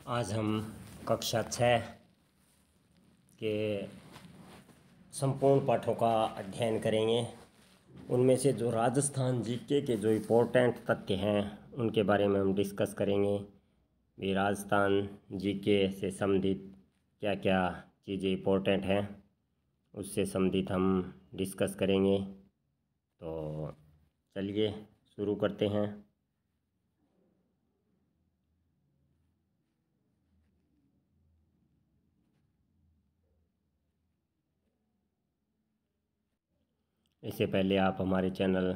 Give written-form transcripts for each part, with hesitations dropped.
आज हम कक्षा 6 के संपूर्ण पाठों का अध्ययन करेंगे। उनमें से जो राजस्थान जीके के जो इम्पोर्टेंट तथ्य हैं उनके बारे में हम डिस्कस करेंगे। भी राजस्थान जीके से संबंधित क्या क्या चीज़ें इम्पोर्टेंट हैं उससे संबंधित हम डिस्कस करेंगे। तो चलिए शुरू करते हैं। इससे पहले आप हमारे चैनल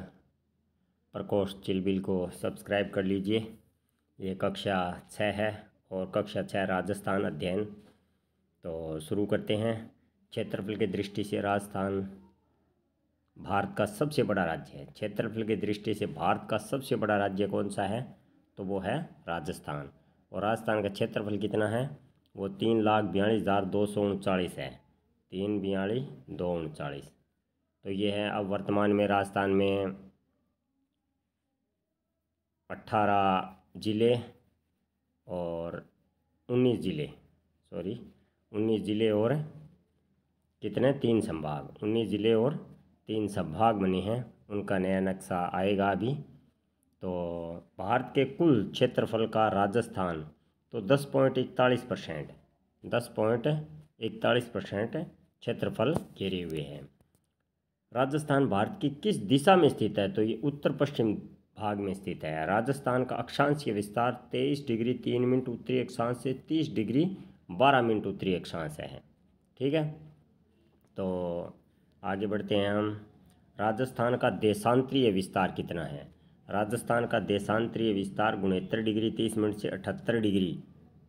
प्रकोष्ठ चिलबिल को सब्सक्राइब कर लीजिए। ये कक्षा 6 है और कक्षा 6 राजस्थान अध्ययन। तो शुरू करते हैं। क्षेत्रफल की दृष्टि से राजस्थान भारत का सबसे बड़ा राज्य है। क्षेत्रफल की दृष्टि से भारत का सबसे बड़ा राज्य कौन सा है? तो वो है राजस्थान। और राजस्थान का क्षेत्रफल कितना है? वो 3,42,239 है। 3,42,239। तो ये है। अब वर्तमान में राजस्थान में 18 ज़िले और 19 ज़िले और कितने 3 संभाग। 19 ज़िले और 3 संभाग बने हैं। उनका नया नक्शा आएगा अभी। तो भारत के कुल क्षेत्रफल का राजस्थान तो 10.41% 10.41% क्षेत्रफल घेरे हुए है। राजस्थान भारत की किस दिशा में स्थित है? तो ये उत्तर पश्चिम भाग में स्थित है। राजस्थान का अक्षांशीय विस्तार 23 डिग्री 3 मिनट उत्तरी अक्षांश से 30 डिग्री 12 मिनट उत्तरी अक्षांश से है। ठीक है। तो आगे बढ़ते हैं हम। राजस्थान का देशांतरीय विस्तार कितना है? राजस्थान का देशांतरीय विस्तार 69 डिग्री 30 मिनट से 78 डिग्री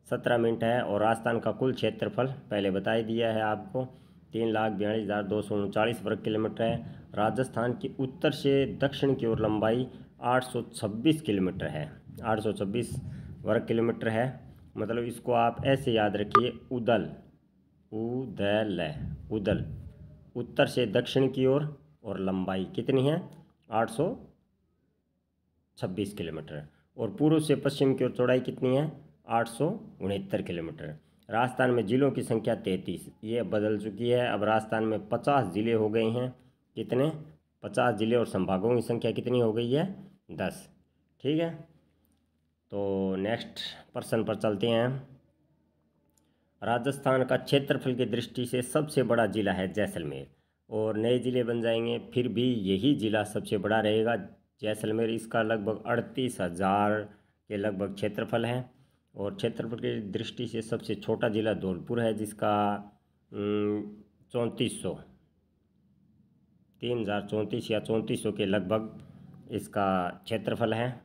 17 मिनट है। और राजस्थान का कुल क्षेत्रफल पहले बता ही दिया है आपको, 3,42,239 वर्ग किलोमीटर है। राजस्थान की उत्तर से दक्षिण की ओर लंबाई 826 किलोमीटर है। 826 वर्ग किलोमीटर है। मतलब इसको आप ऐसे याद रखिए, उदल उदल उत्तर से दक्षिण की ओर और लंबाई कितनी है? 826 किलोमीटर। और पूर्व से पश्चिम की ओर चौड़ाई कितनी है? 869 किलोमीटर। राजस्थान में जिलों की संख्या 33, ये बदल चुकी है। अब राजस्थान में 50 ज़िले हो गए हैं। कितने? 50 ज़िले। और संभागों की संख्या कितनी हो गई है? 10। ठीक है। तो नेक्स्ट प्रश्न पर चलते हैं। राजस्थान का क्षेत्रफल की दृष्टि से सबसे बड़ा जिला है जैसलमेर। और नए ज़िले बन जाएंगे, फिर भी यही ज़िला सबसे बड़ा रहेगा, जैसलमेर। इसका लगभग 38,000 के लगभग क्षेत्रफल है। और क्षेत्रफल की दृष्टि से सबसे छोटा ज़िला धौलपुर है, जिसका 3400 3,034 या 3400 के लगभग इसका क्षेत्रफल है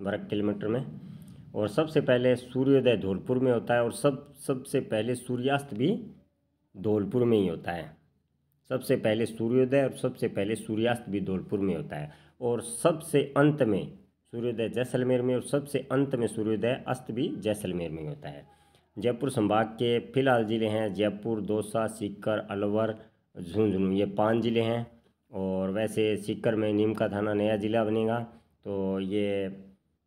वर्ग किलोमीटर में। और सबसे पहले सूर्योदय धौलपुर में होता है। और सबसे पहले सूर्यास्त भी धौलपुर में ही होता है। सबसे पहले सूर्योदय और सबसे पहले सूर्यास्त भी धौलपुर में होता है। और सबसे अंत में सूर्योदय जैसलमेर में, और सबसे अंत में सूर्योदय अस्त भी जैसलमेर में होता है। जयपुर संभाग के फिलहाल ज़िले हैं जयपुर, दौसा, सीकर, अलवर, झुंझुनू, ये 5 ज़िले हैं। और वैसे सीकर में नीम का थाना नया ज़िला बनेगा। तो ये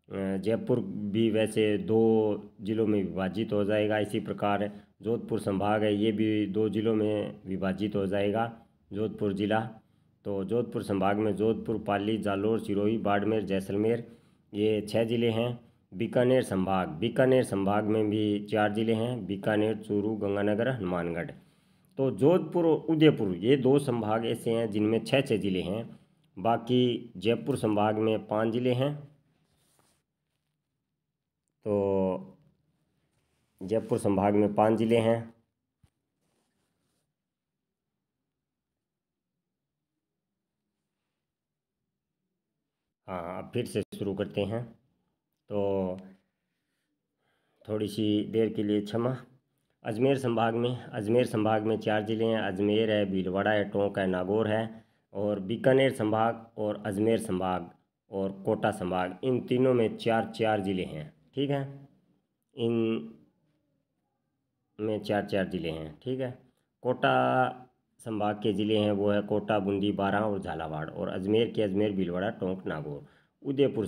जयपुर भी वैसे 2 ज़िलों में विभाजित हो जाएगा। इसी प्रकार जोधपुर संभाग है, ये भी 2 ज़िलों में विभाजित हो जाएगा, जोधपुर ज़िला। तो जोधपुर संभाग में जोधपुर, पाली, जालोर, सिरोही, बाड़मेर, जैसलमेर, ये 6 ज़िले हैं। बीकानेर संभाग में भी 4 ज़िले हैं, बीकानेर, चूरू, गंगानगर, हनुमानगढ़। तो जोधपुर और उदयपुर, ये 2 संभाग ऐसे हैं जिनमें 6 ज़िले हैं। बाकी जयपुर संभाग में 5 ज़िले हैं। तो जयपुर संभाग में 5 ज़िले हैं। हाँ, अब फिर से शुरू करते हैं। तो थोड़ी सी देर के लिए क्षमा। अजमेर संभाग में 4 ज़िले हैं। अजमेर है, भीलवाड़ा है, टोंक है, नागौर है। और बीकानेर संभाग और अजमेर संभाग और कोटा संभाग, इन तीनों में 4 ज़िले हैं। ठीक है। इन में 4 ज़िले हैं। ठीक है। कोटा संभाग के ज़िले हैं वो है कोटा, बूंदी, बारां और झालावाड़। और अजमेर के अजमेर, भीलवाड़ा, टोंक, नागौर। उदयपुर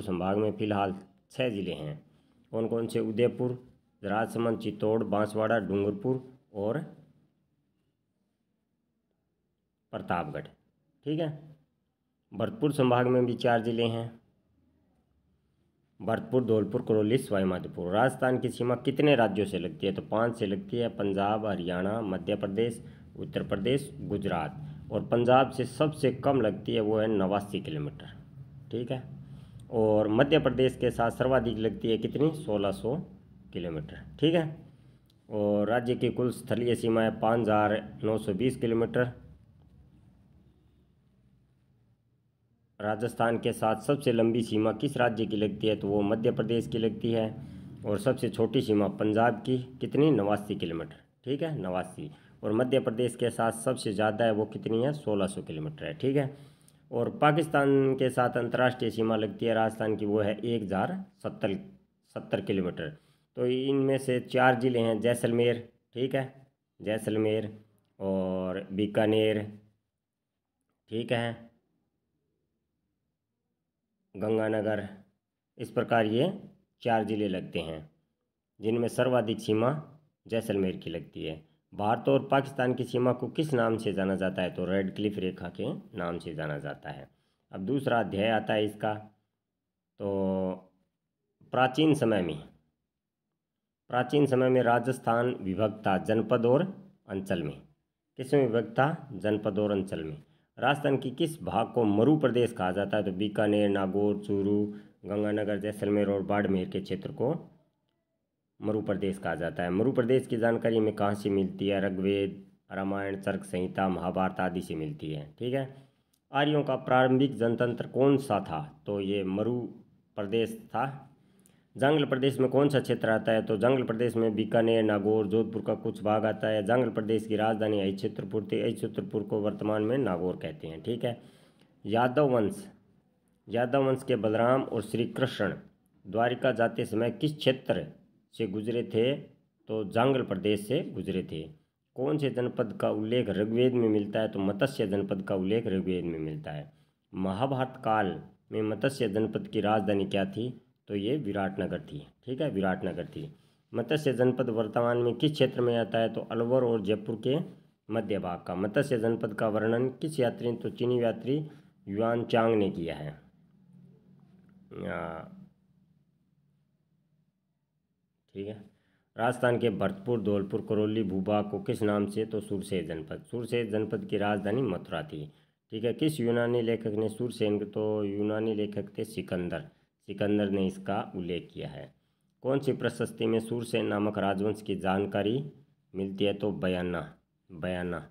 संभाग में फ़िलहाल 6 ज़िले हैं। कौन कौन से? उदयपुर, राजसमंद, चित्तौड़, बांसवाड़ा, डूंगरपुर और प्रतापगढ़। ठीक है। भरतपुर संभाग में भी 4 जिले हैं, भरतपुर, धौलपुर, करौली, सवाई माधोपुर। राजस्थान की सीमा कितने राज्यों से लगती है? तो 5 से लगती है, पंजाब, हरियाणा, मध्य प्रदेश, उत्तर प्रदेश, गुजरात। और पंजाब से सबसे कम लगती है, वो है 89 किलोमीटर। ठीक है। और मध्य प्रदेश के साथ सर्वाधिक लगती है कितनी? 1600 किलोमीटर। ठीक है। और राज्य की कुल स्थलीय सीमा है 5920 किलोमीटर। राजस्थान के साथ सबसे लंबी सीमा किस राज्य की लगती है? तो वो मध्य प्रदेश की लगती है। और सबसे छोटी सीमा पंजाब की कितनी? 89 किलोमीटर। ठीक है, 89। और मध्य प्रदेश के साथ सबसे ज़्यादा है, वो कितनी है? 1600 किलोमीटर है। ठीक है। और पाकिस्तान के साथ अंतर्राष्ट्रीय सीमा लगती है राजस्थान की, वो है 1070 किलोमीटर। तो इनमें से 4 जिले हैं, जैसलमेर, ठीक है, जैसलमेर और बीकानेर, ठीक है, गंगानगर। इस प्रकार ये 4 जिले लगते हैं, जिनमें सर्वाधिक सीमा जैसलमेर की लगती है। भारत और पाकिस्तान की सीमा को किस नाम से जाना जाता है? तो रेड क्लिफ रेखा के नाम से जाना जाता है। अब दूसरा अध्याय आता है इसका। तो प्राचीन समय में राजस्थान विभक्त था जनपद और अंचल में। किसमें विभक्त था? जनपद और अंचल में। राजस्थान की किस भाग को मरु प्रदेश कहा जाता है? तो बीकानेर, नागौर, चूरू, गंगानगर, जैसलमेर और बाड़मेर के क्षेत्र को मरु प्रदेश कहा जाता है। मरु प्रदेश की जानकारी हमें कहाँ से मिलती है? ऋग्वेद, रामायण, चरक संहिता, महाभारत आदि से मिलती है। ठीक है। आर्यों का प्रारंभिक जनतंत्र कौन सा था? तो ये मरु प्रदेश था। जंगल प्रदेश में कौन सा क्षेत्र आता है? तो जंगल प्रदेश में बीकानेर, नागौर, जोधपुर का कुछ भाग आता है। जंगल प्रदेश की राजधानी अहिच्छत्रपुर थी। अहिच्छत्रपुर को वर्तमान में नागौर कहते हैं। ठीक है। यादव वंश के बलराम और श्री कृष्ण द्वारिका जाते समय किस क्षेत्र से गुजरे थे? तो जंगल प्रदेश से गुजरे थे। कौन से जनपद का उल्लेख ऋग्वेद में मिलता है? तो मत्स्य जनपद का उल्लेख ऋग्वेद में मिलता है। महाभारत काल में मत्स्य जनपद की राजधानी क्या थी? तो ये विराटनगर थी। ठीक है, विराटनगर थी। मत्स्य जनपद वर्तमान में किस क्षेत्र में आता है? तो अलवर और जयपुर के मध्य भाग का। मत्स्य जनपद का वर्णन किस यात्री, तो चीनी यात्री युआन चांग ने किया है। ठीक है। राजस्थान के भरतपुर, धौलपुर, करौली भूभाग को किस नाम से? तो सुरसेन जनपद। सुरसेन जनपद की राजधानी मथुरा थी। ठीक है। किस यूनानी लेखक ने सुरसेन? तो यूनानी लेखक थे सिकंदर ने इसका उल्लेख किया है। कौन सी प्रशस्ति में सुरसेन नामक राजवंश की जानकारी मिलती है? तो बयाना।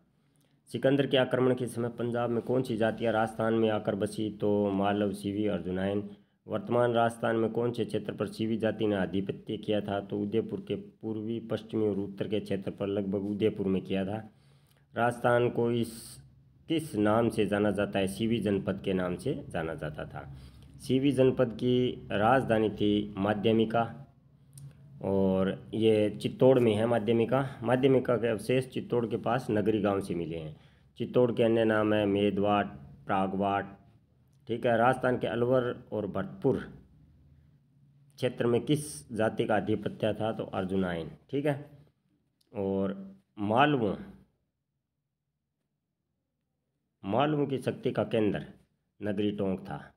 सिकंदर के आक्रमण के समय पंजाब में कौन सी जातियाँ राजस्थान में आकर बसी? तो मालव, सीवी, अर्जुनाइन। वर्तमान राजस्थान में कौन से क्षेत्र पर सीवी जाति ने आधिपत्य किया था? तो उदयपुर के पूर्वी, पश्चिमी और उत्तर के क्षेत्र पर लगभग उदयपुर में किया था। राजस्थान को किस नाम से जाना जाता है? सीवी जनपद के नाम से जाना जाता था। सीवी जनपद की राजधानी थी माध्यमिका, और ये चित्तौड़ में है माध्यमिका के अवशेष चित्तौड़ के पास नगरी गांव से मिले हैं। चित्तौड़ के अन्य नाम है मेदवाट, प्रागवाट। ठीक है। राजस्थान के अलवर और भरतपुर क्षेत्र में किस जाति का आधिपत्य था? तो अर्जुनाइन। ठीक है। और मालवों की शक्ति का केंद्र नगरी टोंक था।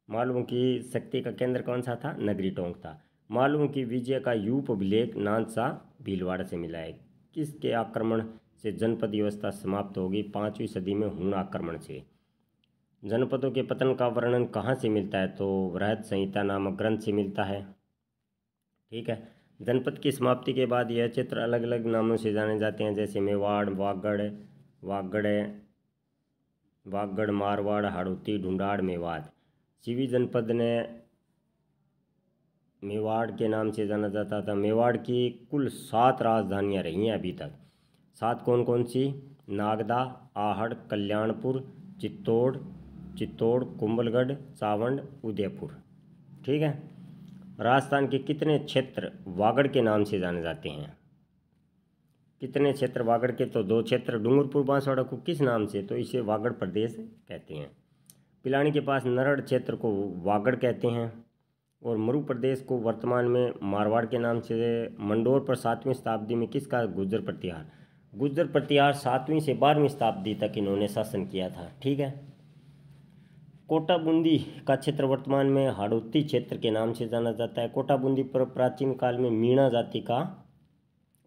मालवों की शक्ति का केंद्र कौन सा था? नगरी टोंक था। मालवों की विजय का यूप अभिलेख नानसा भीलवाड़ा से मिला है। किसके आक्रमण से जनपद व्यवस्था समाप्त होगी? 5वीं सदी में हुण आक्रमण से। जनपदों के पतन का वर्णन कहाँ से मिलता है? तो बृहद संहिता नामक ग्रंथ से मिलता है। ठीक है। जनपद की समाप्ति के बाद यह क्षेत्र अलग अलग नामों से जाने जाते हैं, जैसे मेवाड़, वागड़, मारवाड़, हाड़ौती, ढूंढाड़, मेवात। सीवी जनपद ने मेवाड़ के नाम से जाना जाता था। मेवाड़ की कुल 7 राजधानियाँ रही हैं अभी तक। 7 कौन कौन सी? नागदा, आहड़, कल्याणपुर, चित्तौड़, कुंभलगढ़, सावंड, उदयपुर। ठीक है। राजस्थान के कितने क्षेत्र वागड़ के नाम से जाने जाते हैं? कितने क्षेत्र वागड़ के? तो 2 क्षेत्र। डूंगरपुर, बांसवाड़ा को किस नाम से? तो इसे वागड़ प्रदेश कहते हैं। पिलानी के पास नरड़ क्षेत्र को वागड़ कहते हैं। और मरु प्रदेश को वर्तमान में मारवाड़ के नाम से, मंडोर पर 7वीं शताब्दी में किसका गुर्जर प्रतिहार, गुर्जर प्रतिहार 7वीं से 12वीं शताब्दी तक इन्होंने शासन किया था। ठीक है। कोटा बूंदी का क्षेत्र वर्तमान में हाड़ौती क्षेत्र के नाम से जाना जाता है। कोटा बूंदी पर प्राचीन काल में मीणा जाति का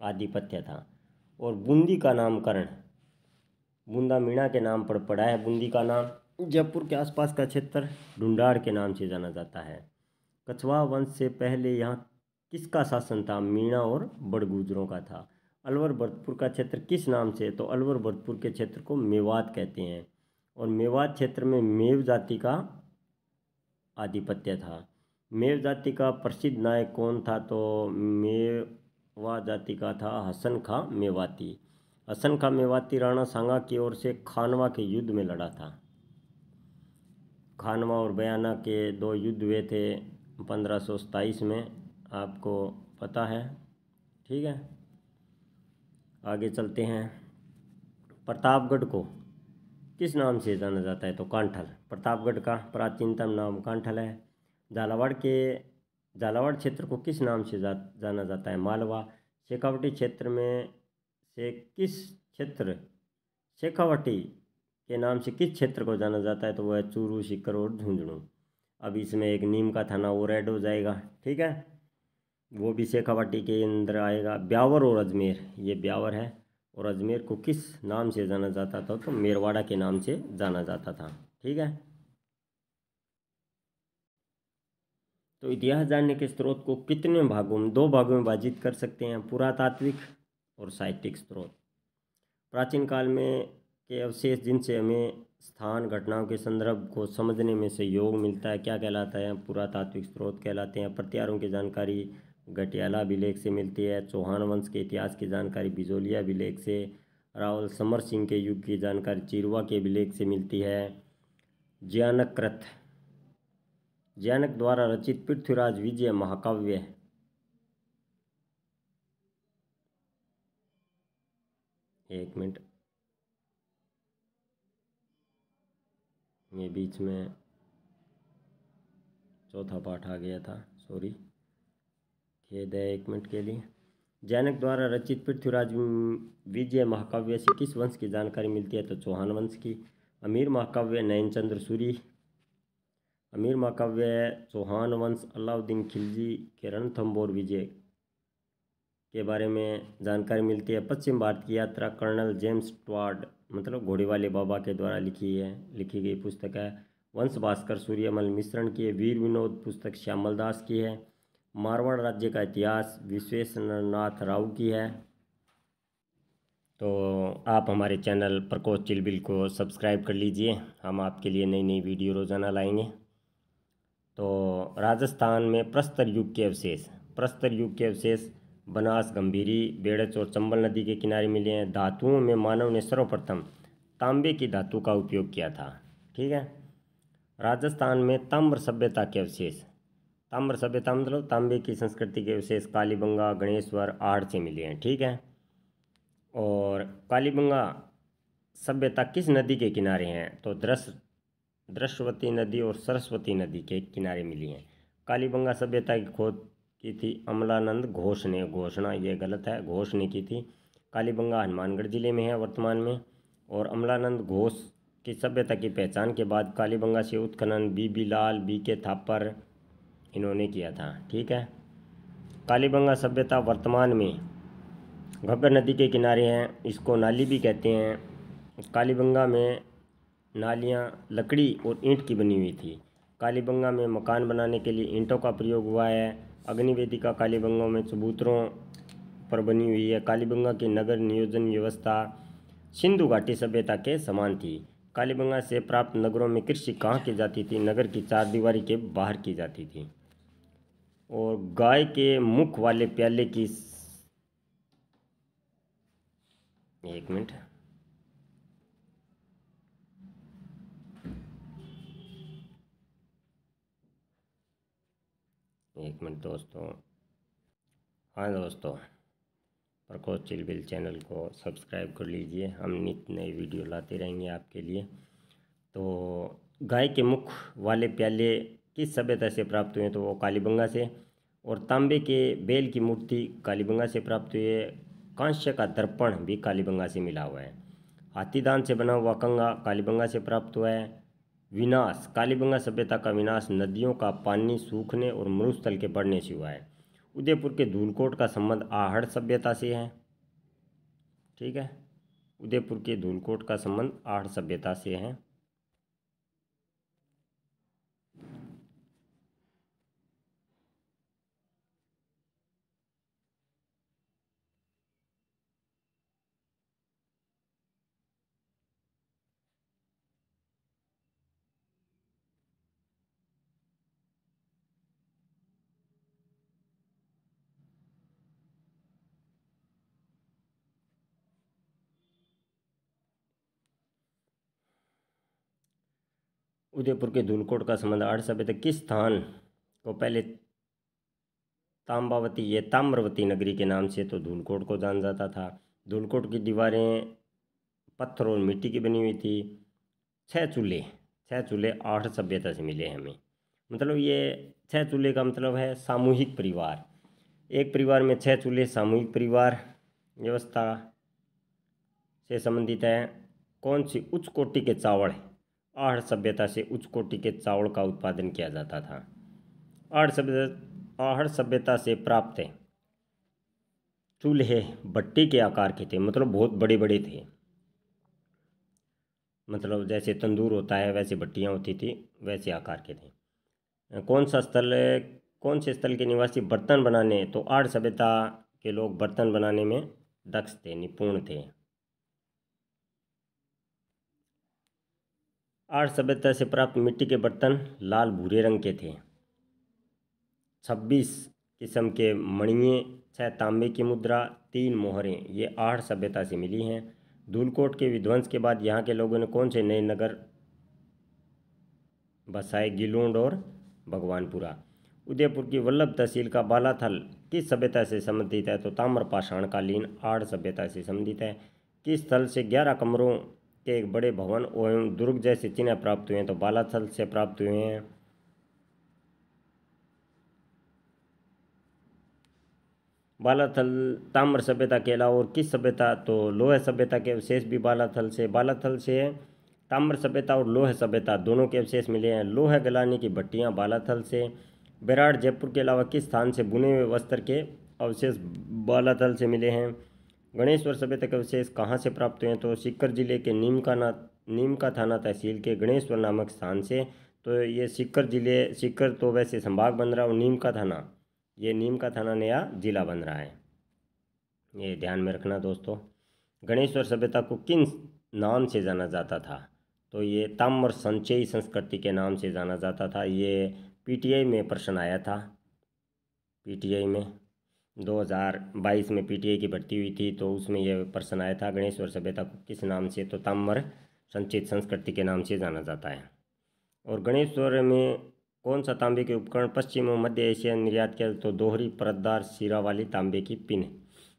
आधिपत्य था और बूंदी का नामकरण बूंदा मीणा के नाम पर पड़ा है। बूंदी का नाम जयपुर के आसपास का क्षेत्र ढूंढाड़ के नाम से जाना जाता है। कछवाहा वंश से पहले यहाँ किसका शासन था, मीणा और बड़गुजरों का था। अलवर भरतपुर का क्षेत्र किस नाम से, तो अलवर भरतपुर के क्षेत्र को मेवात कहते हैं और मेवात क्षेत्र में मेव जाति का आधिपत्य था। मेव जाति का प्रसिद्ध नायक कौन था, तो मेवा जाति का था हसन खां मेवाती। हसन खां मेवाती राणा सांगा की ओर से खानवा के युद्ध में लड़ा था। खानवा और बयाना के 2 युद्ध हुए थे 1527 में, आपको पता है। ठीक है, आगे चलते हैं। प्रतापगढ़ को किस नाम से जाना जाता है, तो कांठल। प्रतापगढ़ का प्राचीनतम नाम कांठल है। झालावाड़ क्षेत्र को किस नाम से जाना जाता है, मालवा। शेखावटी क्षेत्र में से किस क्षेत्र, शेखावटी के नाम से किस क्षेत्र को जाना जाता है, तो वह है चूरू, सीकर और झुंझुनू। अब इसमें एक नीम का थाना और ऐड हो जाएगा। ठीक है, वो भी शेखावटी के अंदर आएगा। ब्यावर और अजमेर, ये ब्यावर है और अजमेर को किस नाम से जाना जाता था, तो मेरवाड़ा के नाम से जाना जाता था। ठीक है, तो इतिहास जानने के स्रोत को कितने भागों में, 2 भागों में विभाजित कर सकते हैं, पुरातात्विक और साहित्यिक स्रोत। प्राचीन काल में के अवशेष जिनसे हमें स्थान घटनाओं के संदर्भ को समझने में सहयोग मिलता है, क्या कहलाता है, पुरातात्विक स्रोत कहलाते हैं। प्रत्यारों की जानकारी गटियाला अभिलेख से मिलती है। चौहान वंश के इतिहास की जानकारी बिजोलिया अभिलेख से। रावल समर सिंह के युग की जानकारी चिरवा के अभिलेख से मिलती है। ज्ञानक कृत, ज्ञानक द्वारा रचित पृथ्वीराज विजय महाकाव्य, एक मिनट, ये बीच में चौथा पाठ आ गया था, सॉरी, खेद है, 1 मिनट के लिए। जैनक द्वारा रचित पृथ्वीराज विजय महाकाव्य से किस वंश की जानकारी मिलती है, तो चौहान वंश की। अमीर महाकाव्य नयनचंद्र सूरी। अमीर महाकाव्य चौहान वंश अलाउद्दीन खिलजी के रणथंभौर विजय के बारे में जानकारी मिलती है। पश्चिम भारत की यात्रा कर्नल जेम्स टॉड मतलब घोड़े वाले बाबा के द्वारा लिखी गई पुस्तक है। वंश भास्कर सूर्यमल मिश्रण की है। वीर विनोद पुस्तक श्यामल दास की है। मारवाड़ राज्य का इतिहास विश्वेश्वरनाथ राव की है। तो आप हमारे चैनल प्रकोष्ठ चिलबिल को सब्सक्राइब कर लीजिए, हम आपके लिए नई नई वीडियो रोज़ाना लाएंगे। तो राजस्थान में प्रस्तर युग के अवशेष, प्रस्तर युग के अवशेष बनास, गंभीरी, बेड़च और चंबल नदी के किनारे मिले हैं। धातुओं में मानव ने सर्वप्रथम तांबे की धातु का उपयोग किया था। ठीक है, राजस्थान में ताम्र सभ्यता के अवशेष, ताम्र सभ्यता मतलब तांबे की संस्कृति के अवशेष कालीबंगा, गणेश्वर, आहड़ से मिले हैं। ठीक है, और कालीबंगा सभ्यता किस नदी के किनारे हैं, तो द्रश्वती नदी और सरस्वती नदी के किनारे मिली हैं। कालीबंगा सभ्यता की खोज की थी अमलानंद घोष ने, घोषणा ये गलत है, घोष ने की थी। कालीबंगा हनुमानगढ़ जिले में है वर्तमान में। और अमलानंद घोष की सभ्यता की पहचान के बाद कालीबंगा से उत्खनन बीबी लाल, बीके थापर इन्होंने किया था। ठीक है, कालीबंगा सभ्यता वर्तमान में घग्गर नदी के किनारे हैं, इसको नाली भी कहते हैं। कालीबंगा में नालियाँ लकड़ी और ईंट की बनी हुई थी। कालीबंगा में मकान बनाने के लिए ईंटों का प्रयोग हुआ है। अग्निवेदिका कालीबंगा में चबूतरों पर बनी हुई है। कालीबंगा की नगर नियोजन व्यवस्था सिंधु घाटी सभ्यता के समान थी। कालीबंगा से प्राप्त नगरों में कृषि कहाँ की जाती थी, नगर की चारदीवारी के बाहर की जाती थी। और गाय के मुख वाले प्याले की, 1 मिनट, दोस्तों, हाँ दोस्तों, प्रकोष्ठ चिलबिल चैनल को सब्सक्राइब कर लीजिए, हम नित्य नई वीडियो लाते रहेंगे आपके लिए। तो गाय के मुख वाले प्याले किस सभ्यता से प्राप्त हुए हैं, तो वो कालीबंगा से। और तांबे के बेल की मूर्ति कालीबंगा से प्राप्त हुई है। कांस्य का दर्पण भी कालीबंगा से मिला हुआ है। हाथीदांत से बना हुआ कंगा कालीबंगा से प्राप्त हुआ है। विनाश, कालीबंगा सभ्यता का विनाश नदियों का पानी सूखने और मरुस्थल के बढ़ने से हुआ है। उदयपुर के धूलकोट का संबंध आहड़ सभ्यता से है। ठीक है, उदयपुर के धूलकोट का संबंध आहड़ सभ्यता से है। उदयपुर के धूलकोट का संबंध आहड़ सभ्यता किस स्थान को पहले ताम्बावती, ये ताम्रवती नगरी के नाम से तो धूलकोट को जाना जाता था। धूलकोट की दीवारें पत्थर और मिट्टी की बनी हुई थी। 6 चूल्हे, 6 चूल्हे आहड़ सभ्यता से मिले हैं हमें। मतलब ये 6 चूल्हे का मतलब है सामूहिक परिवार। एक परिवार में 6 चूल्हे, सामूहिक परिवार व्यवस्था से संबंधित है। कौन सी उच्च कोटि के चावल आहड़ सभ्यता से उच्च कोटि के चावल का उत्पादन किया जाता था। आहड़ सभ्यता से प्राप्त है चूल्हे भट्टी के आकार के थे, मतलब बहुत बड़े बड़े थे। मतलब जैसे तंदूर होता है वैसे भट्टियाँ होती थी, वैसे आकार के थे। कौन से स्थल के निवासी बर्तन बनाने, तो आहड़ सभ्यता के लोग बर्तन बनाने में दक्ष थे, निपुण थे। आहड़ सभ्यता से प्राप्त मिट्टी के बर्तन लाल भूरे रंग के थे। 26 किस्म के मणिये, 6 तांबे की मुद्रा, 3 मोहरें, ये आहड़ सभ्यता से मिली हैं। धूलकोट के विध्वंस के बाद यहाँ के लोगों ने कौन से नए नगर बसाए, गिलोंड और भगवानपुरा। उदयपुर की वल्लभ तहसील का बालाथल किस सभ्यता से संबंधित है, तो ताम्रपाषाणकालीन आहड़ सभ्यता से संबंधित है। किस स्थल से 11 कमरों के एक बड़े भवन एवं दुर्ग जैसे चिन्ह प्राप्त हुए हैं, तो बालाथल से प्राप्त हुए हैं। बालाथल ताम्र सभ्यता के अलावा और किस सभ्यता, तो लोह सभ्यता के अवशेष भी बालाथल से ताम्र सभ्यता और लोह सभ्यता दोनों के अवशेष मिले हैं। लोह गलाने की भट्टियां बालाथल से। बेराट जयपुर के अलावा किस स्थान से बुने हुए वस्त्र के अवशेष बालाथल से मिले हैं। गणेश्वर सभ्यता के अवशेष कहाँ से प्राप्त हुए हैं, तो सीकर जिले के नीम का थाना तहसील के गणेश्वर नामक स्थान से। तो ये सीकर तो वैसे संभाग बन रहा है, और नीम का थाना नया जिला बन रहा है, ये ध्यान में रखना दोस्तों। गणेश्वर सभ्यता को किन नाम से जाना जाता था, तो ये ताम्र संचयी संस्कृति के नाम से जाना जाता था। ये पीटीआई में प्रश्न आया था। पीटीआई में 2022 में पीटीआई की भर्ती हुई थी, तो उसमें यह प्रश्न आया था, गणेश्वर सभ्यता को किस नाम से, तो ताम्र संचित संस्कृति के नाम से जाना जाता है। और गणेश्वर में कौन सा तांबे के उपकरण पश्चिम और मध्य एशिया निर्यात किया, तो दोहरी परतदार सिरा वाली तांबे की पिन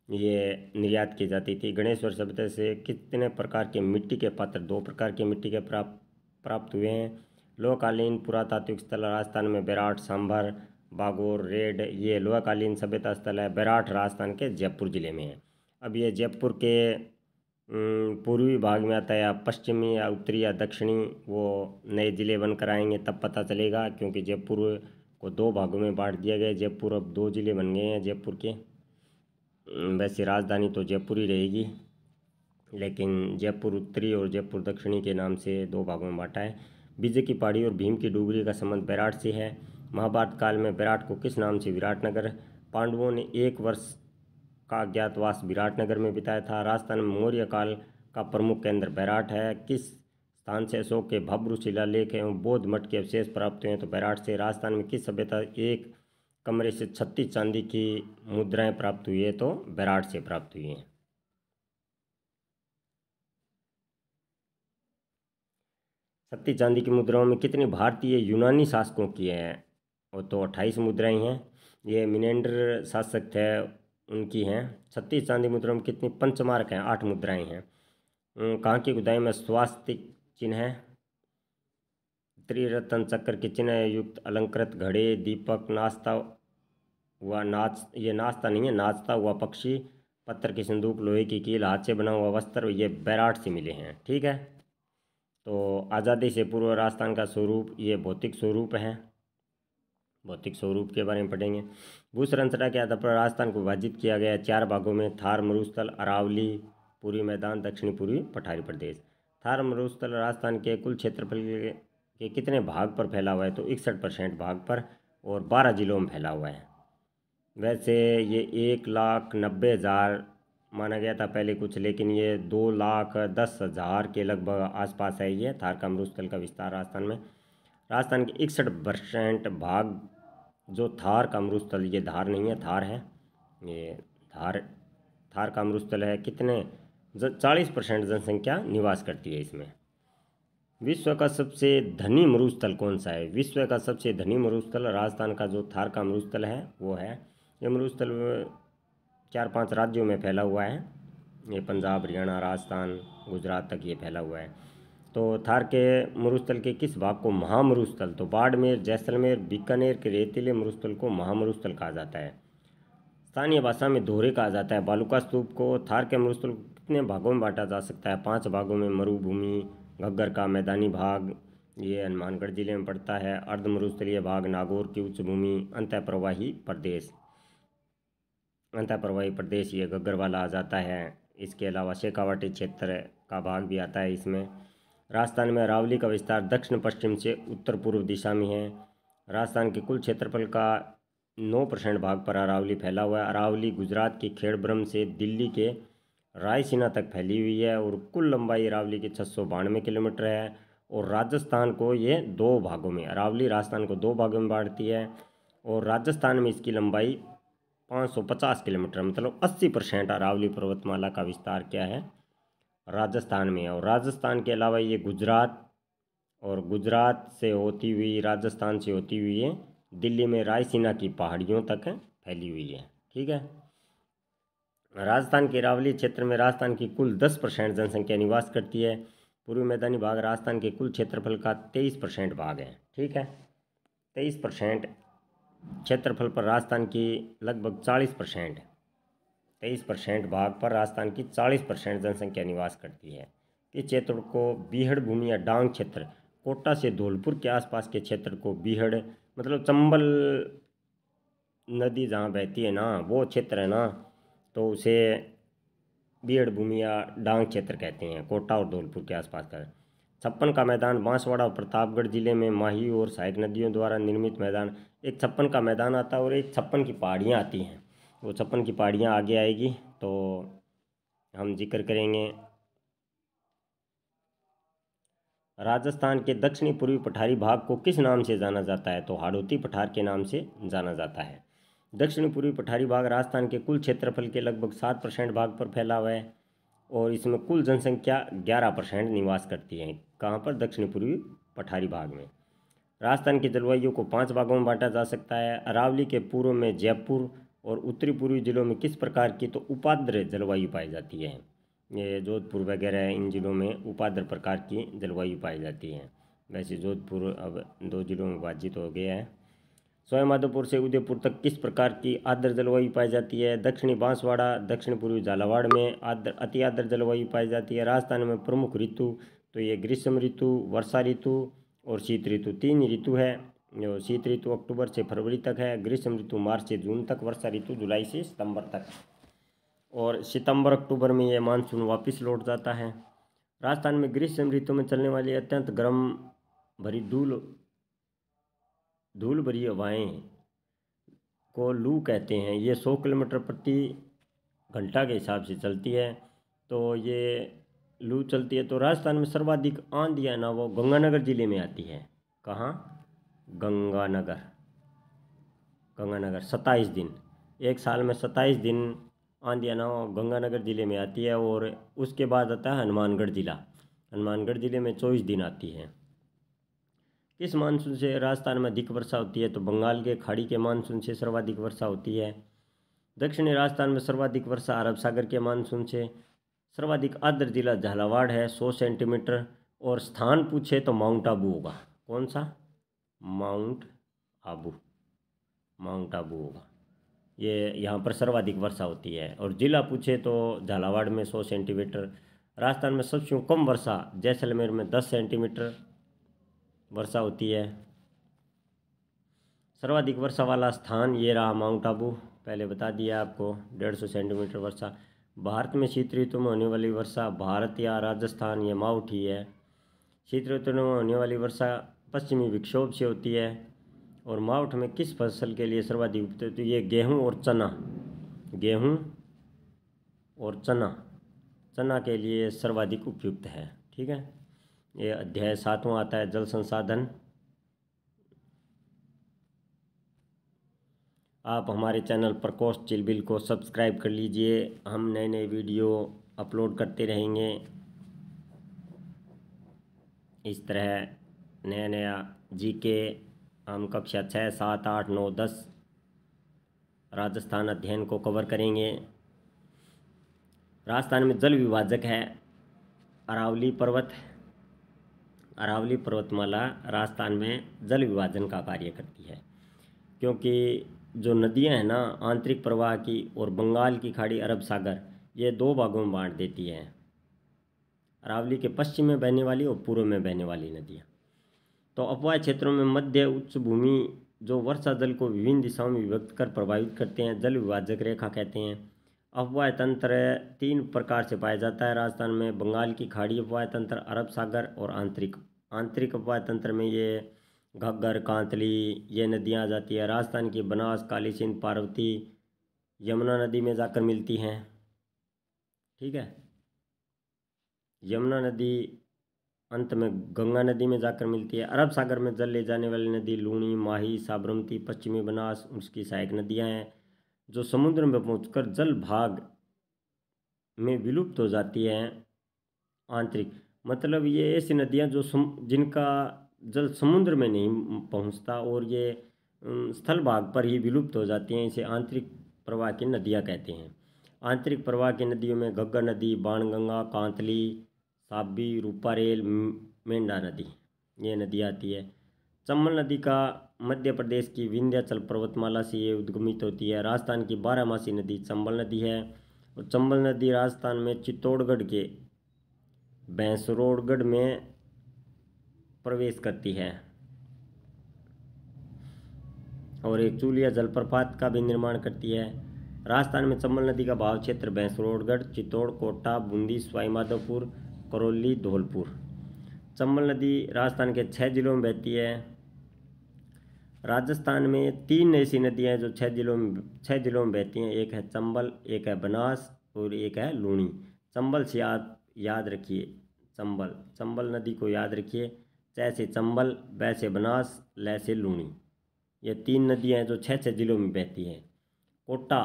ये निर्यात की जाती थी। गणेश्वर सभ्यता से कितने प्रकार के मिट्टी के पात्र, 2 प्रकार के मिट्टी के प्राप्त हुए हैं। लोहकालीन पुरातात्विक स्थल राजस्थान में बेराट, सांभर, बागोर, रेड, ये लोहकालीन सभ्यता स्थल है। बेराट राजस्थान के जयपुर जिले में है। अब ये जयपुर के पूर्वी भाग में आता है, या पश्चिमी या उत्तरी या दक्षिणी, वो नए ज़िले बनकर आएंगे तब पता चलेगा, क्योंकि जयपुर को 2 भागों में बांट दिया गया है। जयपुर अब 2 ज़िले बन गए हैं जयपुर के। वैसे राजधानी तो जयपुर ही रहेगी, लेकिन जयपुर उत्तरी और जयपुर दक्षिणी के नाम से 2 भागों में बांटा है। विजय की पहाड़ी और भीम की डूगरी का संबंध बेराट से है। महाभारत काल में बेराट को किस नाम से विराटनगर, पांडवों ने 1 वर्ष का अज्ञातवास विराटनगर में बिताया था। राजस्थान में मौर्य काल का प्रमुख केंद्र बेराट है। किस स्थान से अशोक के भव्य शिलालेख एवं बौद्ध मठ के अवशेष प्राप्त हुए हैं, तो बेराट से। राजस्थान में किस सभ्यता एक कमरे से 36 चांदी की मुद्राएं प्राप्त हुई है, तो बेराट से प्राप्त हुई हैं। 36 चांदी की मुद्राओं में कितनी भारतीय यूनानी शासकों की हैं, और तो 28 मुद्राएं हैं। ये मिनेंडर शासक थे उनकी हैं। 36 चांदी मुद्राओं में कितनी पंचमार्क हैं, 8 मुद्राएं हैं। कहाँ की खुदाई में स्वास्तिक चिन्ह है, त्रिरत्न चक्र के चिन्ह युक्त अलंकृत घड़े, दीपक, नाचता हुआ ये नाचता नहीं है, नाचता हुआ पक्षी, पत्थर की संदूक, लोहे की कील, हाथ से बना हुआ वस्त्र, ये बैराट से मिले हैं। ठीक है। तो आज़ादी से पूर्व राजस्थान का स्वरूप, ये भौतिक स्वरूप है। भौतिक स्वरूप के बारे में पढ़ेंगे। भू संरचना के आधार पर राजस्थान को विभाजित किया गया 4 भागों में: थार मरुस्थल, अरावली, पूर्वी मैदान, दक्षिणी पूर्वी पठारी प्रदेश। थार मरुस्थल राजस्थान के कुल क्षेत्रफल के कितने भाग पर फैला हुआ है? तो 61% भाग पर और 12 जिलों में फैला हुआ है। वैसे ये 1,90,000 माना गया था पहले कुछ, लेकिन ये 2,10,000 के लगभग आसपास है ये थार का मरुस्थल का विस्तार राजस्थान में। राजस्थान के 61% भाग जो थार का मरुस्थल, ये धार नहीं है, थार है ये, थार का मरुस्थल है। कितने 40% जनसंख्या निवास करती है इसमें। विश्व का सबसे धनी मरुस्थल कौन सा है? विश्व का सबसे धनी मरुस्थल राजस्थान का जो थार का मरुस्थल है वो है। ये मरुस्थल 4-5 राज्यों में फैला हुआ है। ये पंजाब, हरियाणा, राजस्थान, गुजरात तक ये फैला हुआ है। तो थार के मरुस्थल के किस भाग को महामरुस्थल, तो बाड़मेर, जैसलमेर, बीकानेर के रेतीले मरुस्थल को महामरुस्थल कहा जाता है। स्थानीय भाषा में दोहरे कहा जाता है। बालूका स्तूप को थार के मरुस्थल को कितने भागों में बांटा जा सकता है? 5 भागों में। मरुभूमि, घग्गर का मैदानी भाग, ये हनुमानगढ़ जिले में पड़ता है। अर्ध मरुस्थलीय भाग, नागौर की उच्च भूमि। अंतःप्रवाही प्रदेश, अंतःप्रवाही प्रदेश ये घग्गर वाला आ जाता है। इसके अलावा शेखावाटी क्षेत्र का भाग भी आता है इसमें। राजस्थान में अरावली का विस्तार दक्षिण पश्चिम से उत्तर पूर्व दिशा में है। राजस्थान के कुल क्षेत्रफल का 9% भाग पर अरावली फैला हुआ है। अरावली गुजरात की खेड़ब्रह्म से दिल्ली के रायसीना तक फैली हुई है और कुल लंबाई अरावली की 692 किलोमीटर है। और राजस्थान को ये 2 भागों में, अरावली राजस्थान को 2 भागों में बांटती है और राजस्थान में इसकी लंबाई 550 किलोमीटर, मतलब 80% अरावली पर्वतमाला का विस्तार क्या है? राजस्थान में। और राजस्थान के अलावा ये गुजरात, और गुजरात से होती हुई, राजस्थान से होती हुई ये दिल्ली में रायसीना की पहाड़ियों तक फैली हुई है। ठीक है। राजस्थान के अरावली क्षेत्र में राजस्थान की कुल 10% जनसंख्या निवास करती है। पूर्वी मैदानी भाग राजस्थान के कुल क्षेत्रफल का 23% भाग है। ठीक है। 23% क्षेत्रफल पर राजस्थान की लगभग 23% भाग पर राजस्थान की 40% जनसंख्या निवास करती है। इस क्षेत्र को बीहड़ भूमि या डांग क्षेत्र, कोटा से धौलपुर के आसपास के क्षेत्र को बीहड़, मतलब चंबल नदी जहाँ बहती है ना, वो क्षेत्र है ना, तो उसे बीहड़ भूमि या डांग क्षेत्र कहते हैं। कोटा और धौलपुर के आसपास का। छप्पन का मैदान बांसवाड़ा और प्रतापगढ़ जिले में माही और सहायक नदियों द्वारा निर्मित मैदान। एक छप्पन का मैदान आता है और एक छप्पन की पहाड़ियाँ आती हैं। वो छप्पन की पहाड़ियाँ आगे आएगी तो हम जिक्र करेंगे। राजस्थान के दक्षिणी पूर्वी पठारी भाग को किस नाम से जाना जाता है? तो हाड़ौती पठार के नाम से जाना जाता है। दक्षिणी पूर्वी पठारी भाग राजस्थान के कुल क्षेत्रफल के लगभग 7% भाग पर फैला हुआ है और इसमें कुल जनसंख्या 11% निवास करती है। कहाँ पर? दक्षिणी पूर्वी पठारी भाग में। राजस्थान की जलवायु को 5 भागों में बांटा जा सकता है। अरावली के पूर्व में जयपुर और उत्तरी पूर्वी जिलों में किस प्रकार की? तो उपाद्र जलवायु पाई जाती है। ये जोधपुर वगैरह इन जिलों में उपाद्र प्रकार की जलवायु पाई जाती है। वैसे जोधपुर अब 2 जिलों में विभाजित हो गया है। सवाईमाधोपुर से उदयपुर तक किस प्रकार की आर्द्र जलवायु पाई जाती है? दक्षिणी बांसवाड़ा, दक्षिण पूर्वी झालावाड़ में अति आर्द्र जलवायु पाई जाती है। राजस्थान में प्रमुख ऋतु तो ये ग्रीष्म ऋतु, वर्षा ऋतु और शीत ऋतु, 3 ऋतु है। जो शीत ऋतु अक्टूबर से फरवरी तक है, ग्रीष्म ऋतु मार्च से जून तक, वर्षा ऋतु जुलाई से सितंबर तक, और सितंबर अक्टूबर में यह मानसून वापस लौट जाता है। राजस्थान में ग्रीष्म ऋतु में चलने वाली अत्यंत गर्म भरी धूल भरी हवाएं को लू कहते हैं। ये 100 किलोमीटर प्रति घंटा के हिसाब से चलती है। तो ये लू चलती है। तो राजस्थान में सर्वाधिक आंधी है ना, वो गंगानगर जिले में आती है। कहाँ? गंगानगर। 27 दिन, एक साल में 27 दिन आंधी है ना गंगानगर जिले में आती है। और उसके बाद आता है हनुमानगढ़ जिला। हनुमानगढ़ जिले में 24 दिन आती है। किस मानसून से राजस्थान में अधिक वर्षा होती है? तो बंगाल के खाड़ी के मानसून से सर्वाधिक वर्षा होती है। दक्षिणी राजस्थान में सर्वाधिक वर्षा अरब सागर के मानसून से। सर्वाधिक आर्द्र जिला झालावाड़ है 100 सेंटीमीटर। और स्थान पूछे तो माउंट आबू होगा। कौन सा? माउंट आबू, माउंट आबू होगा। ये यहाँ पर सर्वाधिक वर्षा होती है। और जिला पूछे तो झालावाड़ में 100 सेंटीमीटर। राजस्थान में सबसे कम वर्षा जैसलमेर में 10 सेंटीमीटर वर्षा होती है। सर्वाधिक वर्षा वाला स्थान ये रहा माउंट आबू, पहले बता दिया आपको, 150 सेंटीमीटर वर्षा। भारत में शीत ऋतु में होने वाली वर्षा, भारत या राजस्थान, ये माउंट ही है। शीत ऋतु में होने वाली वर्षा पश्चिमी विक्षोभ से होती है। और मावठ में किस फसल के लिए सर्वाधिक उपयुक्त है? तो ये गेहूं और चना, गेहूं और चना, चना के लिए सर्वाधिक उपयुक्त है। ठीक है, ये अध्याय 7वां आता है, जल संसाधन। आप हमारे चैनल प्रकोष्ठ चिलबिल को सब्सक्राइब कर लीजिए, हम नए नए वीडियो अपलोड करते रहेंगे। इस तरह नया नया जीके हम कक्षा 6, 7, 8, 9, 10 राजस्थान अध्ययन को कवर करेंगे। राजस्थान में जल विभाजक है अरावली पर्वत। अरावली पर्वतमाला राजस्थान में जल विभाजन का कार्य करती है, क्योंकि जो नदियां हैं ना, आंतरिक प्रवाह की और बंगाल की खाड़ी, अरब सागर, ये 2 भागों में बांट देती है। अरावली के पश्चिम में बहने वाली और पूर्व में बहने वाली नदियाँ। तो अपवाह क्षेत्रों में मध्य उच्च भूमि जो वर्षा जल को विभिन्न दिशाओं में विभक्त कर प्रभावित करते हैं, जल विभाजक रेखा कहते हैं। अपवाह तंत्र 3 प्रकार से पाया जाता है राजस्थान में: बंगाल की खाड़ी अपवाह तंत्र, अरब सागर और आंतरिक। आंतरिक अपवाह तंत्र में ये घग्गर, कांतली, ये नदियाँ आ जाती है। राजस्थान की बनास, काली सिंध, पार्वती, यमुना नदी में जाकर मिलती हैं। ठीक है, यमुना नदी अंत में गंगा नदी में जाकर मिलती है। अरब सागर में जल ले जाने वाली नदी लूणी, माही, साबरमती, पश्चिमी बनास, उसकी सहायक नदियाँ हैं, जो समुद्र में पहुंचकर जल भाग में विलुप्त हो जाती हैं। आंतरिक मतलब ये ऐसी नदियाँ जो जिनका जल समुद्र में नहीं पहुंचता और ये स्थल भाग पर ही विलुप्त हो जाती हैं, इसे आंतरिक प्रवाह की नदियाँ कहते हैं। आंतरिक प्रवाह की नदियों में घग्गर नदी, बाणगंगा, कांतली, साबी, रूपारेल, मेंढा नदी, ये नदी आती है। चंबल नदी का मध्य प्रदेश की विंध्याचल पर्वतमाला से ये उद्गमित होती है। राजस्थान की 12मासी नदी चंबल नदी है। और चंबल नदी राजस्थान में चित्तौड़गढ़ के भैंसरोड़गढ़ में प्रवेश करती है और एक चूलिया जलप्रपात का भी निर्माण करती है। राजस्थान में चंबल नदी का बहाव क्षेत्र भैंसरोड़गढ़, चित्तौड़, कोटा, बूंदी, सवाईमाधोपुर, करौली, धौलपुर। चंबल नदी राजस्थान के 6 जिलों में बहती है। राजस्थान में 3 ऐसी नदियाँ हैं जो 6 जिलों में बहती हैं। एक है चंबल, एक है बनास और एक है लूणी। चंबल से याद रखिए, चंबल नदी को याद रखिए, च से चंबल, ब से बनास, ल से लूणी। ये 3 नदियाँ हैं जो 6 जिलों में बहती हैं। कोटा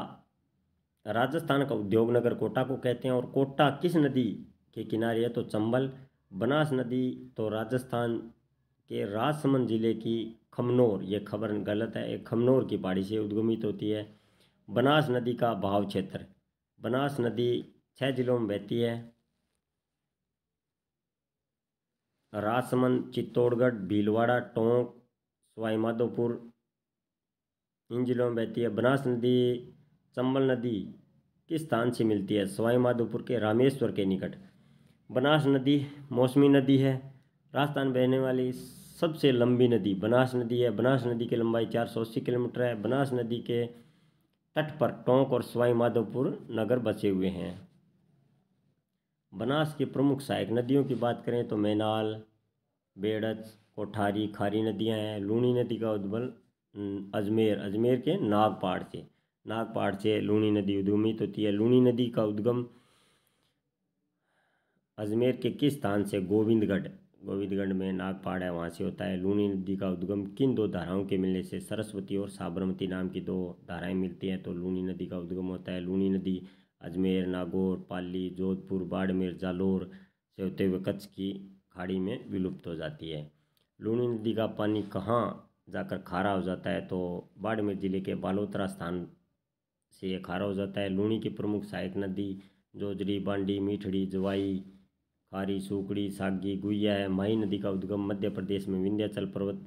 राजस्थान का उद्योग नगर कोटा को कहते हैं। और कोटा किस नदी के किनारे है? तो चंबल। बनास नदी तो राजस्थान के राजसमंद जिले की खमनोर, ये खबर गलत है, एक खमनोर की पहाड़ी से उद्गमित होती है। बनास नदी का बहाव क्षेत्र, बनास नदी 6 जिलों में बहती है। राजसमंद, चित्तौड़गढ़, भीलवाड़ा, टोंक, सवाईमाधोपुर, इन जिलों में बहती है। बनास नदी चंबल नदी किस स्थान से मिलती है? सवाईमाधोपुर के रामेश्वर के निकट। बनास नदी मौसमी नदी है। राजस्थान बहने वाली सबसे लंबी नदी बनास नदी है। बनास नदी की लंबाई 480 किलोमीटर है। बनास नदी के तट पर टोंक और सवाईमाधोपुर नगर बसे हुए हैं। बनास की प्रमुख सहायक नदियों की बात करें तो मैनाल, बेड़च, कोठारी, खारी नदियां हैं। लूणी नदी का उद्गम अजमेर के नागपहाड़ से लूणी नदी उद्गमित होती है। लूणी नदी का उद्गम अजमेर के किस स्थान से? गोविंदगढ़ में नागपहाड़ है, वहाँ से होता है। लूणी नदी का उद्गम किन 2 धाराओं के मिलने से? सरस्वती और साबरमती नाम की 2 धाराएं मिलती हैं तो लूणी नदी का उद्गम होता है। लूणी नदी अजमेर, नागौर, पाली, जोधपुर, बाड़मेर, जालोर से होते हुए कच्छ की खाड़ी में विलुप्त हो जाती है। लूणी नदी का पानी कहाँ जाकर खारा हो जाता है? तो बाड़मेर जिले के बालोतरा स्थान से ये खारा हो जाता है। लूणी की प्रमुख सहायक नदी जोजरी, बांडी, मीठड़ी, जवाई, खारी, सूकड़ी, सागी, गुइया है। माही नदी का उद्गम मध्य प्रदेश में विंध्याचल पर्वत।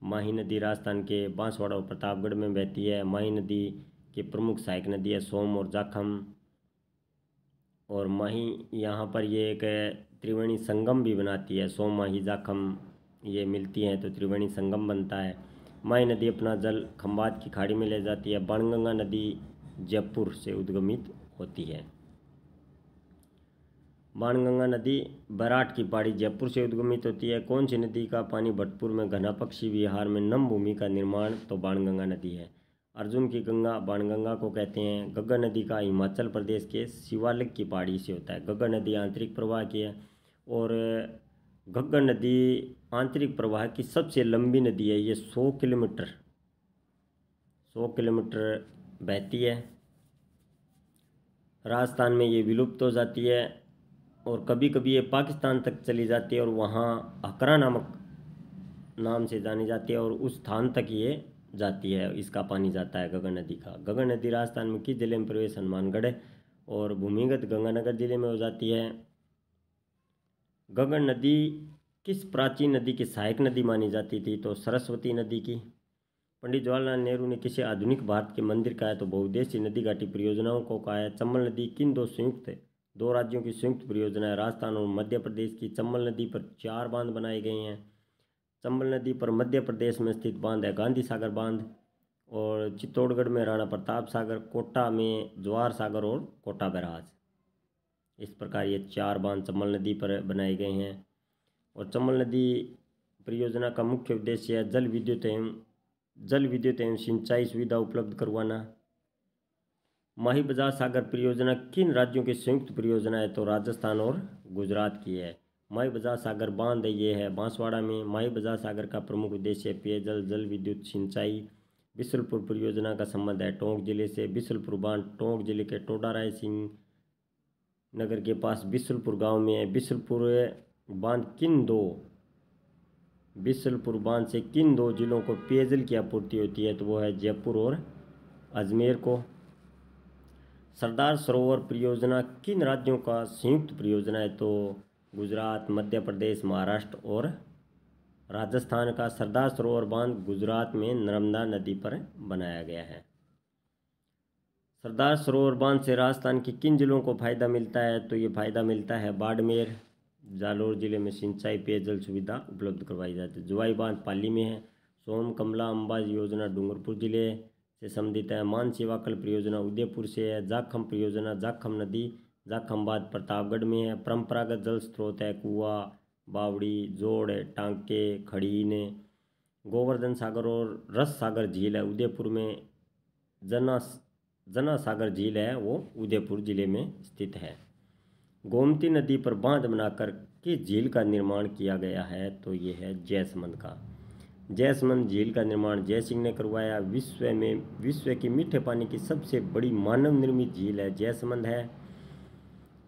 माही नदी राजस्थान के बांसवाड़ा और प्रतापगढ़ में बहती है। माही नदी की प्रमुख सहायक नदी है सोम और जाखम। और माही यहाँ पर ये एक त्रिवेणी संगम भी बनाती है। सोम, माही, जाखम ये मिलती हैं तो त्रिवेणी संगम बनता है। माही नदी अपना जल खंभात की खाड़ी में ले जाती है। बाणगंगा नदी जयपुर से उद्गमित होती है। बाणगंगा नदी बराट की पहाड़ी जयपुर से उद्गमित होती है। कौन सी नदी का पानी भरतपुर में घना पक्षी विहार में नम भूमि का निर्माण? तो बाणगंगा नदी है। अर्जुन की गंगा बाणगंगा को कहते हैं। गग्गा नदी का हिमाचल प्रदेश के शिवालिक की पहाड़ी से होता है। गग्गा नदी आंतरिक प्रवाह की है और गग्गा नदी आंतरिक प्रवाह की सबसे लंबी नदी है। ये 100 किलोमीटर बहती है। राजस्थान में ये विलुप्त हो जाती है और कभी कभी ये पाकिस्तान तक चली जाती है और वहाँ हकरा नामक नाम से जानी जाती है और उस स्थान तक ये जाती है। इसका पानी जाता है गगन नदी का। गगन नदी राजस्थान में किस जिले में प्रवेश? हनुमानगढ़ और भूमिगत गंगानगर जिले में हो जाती है। गगन नदी किस प्राचीन नदी की सहायक नदी मानी जाती थी? तो सरस्वती नदी की। पंडित जवाहरलाल नेहरू ने किसे आधुनिक भारत के मंदिर कहा है? तो बहुउद्देशीय नदी घाटी परियोजनाओं को कहा है। चंबल नदी किन दो राज्यों की संयुक्त परियोजना है? राजस्थान और मध्य प्रदेश की। चंबल नदी पर 4 बांध बनाए गए हैं। चंबल नदी पर मध्य प्रदेश में स्थित बांध है गांधी सागर बांध और चित्तौड़गढ़ में राणा प्रताप सागर, कोटा में जवाहर सागर और कोटा बैराज। इस प्रकार ये 4 बांध चंबल नदी पर बनाए गए हैं। और चंबल नदी परियोजना का मुख्य उद्देश्य है जल विद्युत एवं सिंचाई सुविधा उपलब्ध करवाना। माही बजाज सागर परियोजना किन राज्यों की संयुक्त परियोजना है? तो राजस्थान और गुजरात की है। माही बजाज सागर बांध ये है बांसवाड़ा में। माही बजाज सागर का प्रमुख उद्देश्य पेयजल, जल विद्युत, सिंचाई। बिसलपुर परियोजना का संबंध है टोंक जिले से। बिसलपुर बांध टोंक जिले के टोडा राय सिंह नगर के पास बिसलपुर गांव में है। बिसलपुर बांध से किन 2 जिलों को पेयजल की आपूर्ति होती है? तो वो है जयपुर और अजमेर को। सरदार सरोवर परियोजना किन राज्यों का संयुक्त परियोजना है? तो गुजरात, मध्य प्रदेश, महाराष्ट्र और राजस्थान का। सरदार सरोवर बांध गुजरात में नर्मदा नदी पर बनाया गया है। सरदार सरोवर बांध से राजस्थान के किन जिलों को फायदा मिलता है? तो ये फायदा मिलता है बाड़मेर, जालौर जिले में सिंचाई पेयजल सुविधा उपलब्ध करवाई जाती है। जुवाई बांध पाली में है। सोम, कमला, अम्बा योजना डूंगरपुर जिले से संबंधित है। मान सेवाकल परियोजना उदयपुर से है। जाखम परियोजना जाखम नदी जाखम बांध प्रतापगढ़ में है। परंपरागत जल स्रोत है कुआ, बावड़ी, जोड़, टांके, खड़ीन। गोवर्धन सागर और रस सागर झील है उदयपुर में। जना सागर झील है वो उदयपुर जिले में स्थित है। गोमती नदी पर बांध बनाकर किस झील का निर्माण किया गया है? तो ये है जयसमंद का। जयसमंद झील का निर्माण जयसिंह ने करवाया। विश्व की मीठे पानी की सबसे बड़ी मानव निर्मित झील है जयसमंद है।